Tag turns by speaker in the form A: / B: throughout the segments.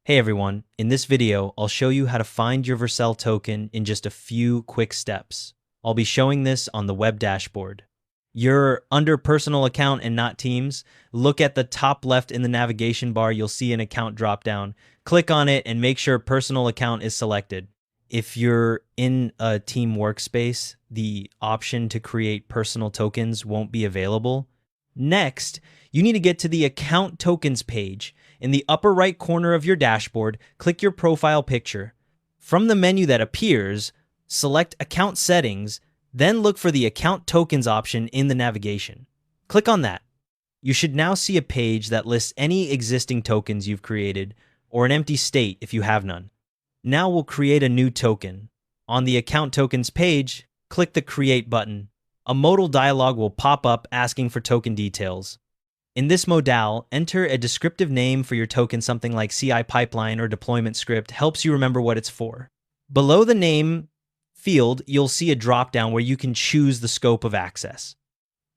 A: Hey everyone, in this video, I'll show you how to find your Vercel token in just a few quick steps. I'll be showing this on the web dashboard. You're under personal account and not teams. Look at the top left in the navigation bar, you'll see an account dropdown. Click on it and make sure personal account is selected. If you're in a team workspace, the option to create personal tokens won't be available. Next, you need to get to the account tokens page. In the upper right corner of your dashboard, click your profile picture. From the menu that appears, select Account Settings, then look for the Account Tokens option in the navigation. Click on that. You should now see a page that lists any existing tokens you've created, or an empty state if you have none. Now we'll create a new token. On the Account Tokens page, click the Create button. A modal dialog will pop up asking for token details. In this modal, enter a descriptive name for your token, something like CI pipeline or deployment script helps you remember what it's for. Below the name field, you'll see a dropdown where you can choose the scope of access.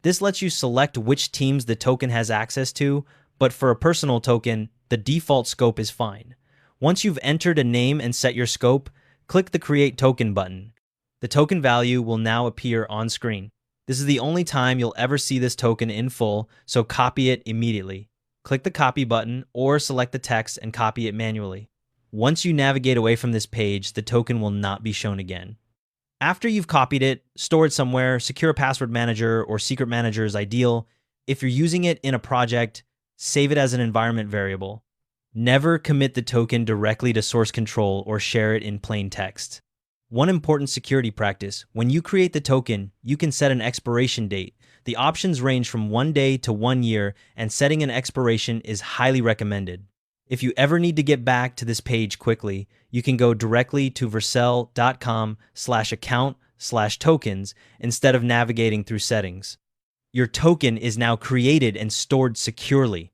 A: This lets you select which teams the token has access to, but for a personal token, the default scope is fine. Once you've entered a name and set your scope, click the Create Token button. The token value will now appear on screen. This is the only time you'll ever see this token in full, so copy it immediately. Click the copy button or select the text and copy it manually. Once you navigate away from this page, the token will not be shown again. After you've copied it, store it somewhere, secure password manager or secret manager is ideal. If you're using it in a project, save it as an environment variable. Never commit the token directly to source control or share it in plain text. One important security practice: when you create the token, you can set an expiration date. The options range from 1 day to 1 year, and setting an expiration is highly recommended. If you ever need to get back to this page quickly, you can go directly to vercel.com/account/tokens instead of navigating through settings. Your token is now created and stored securely.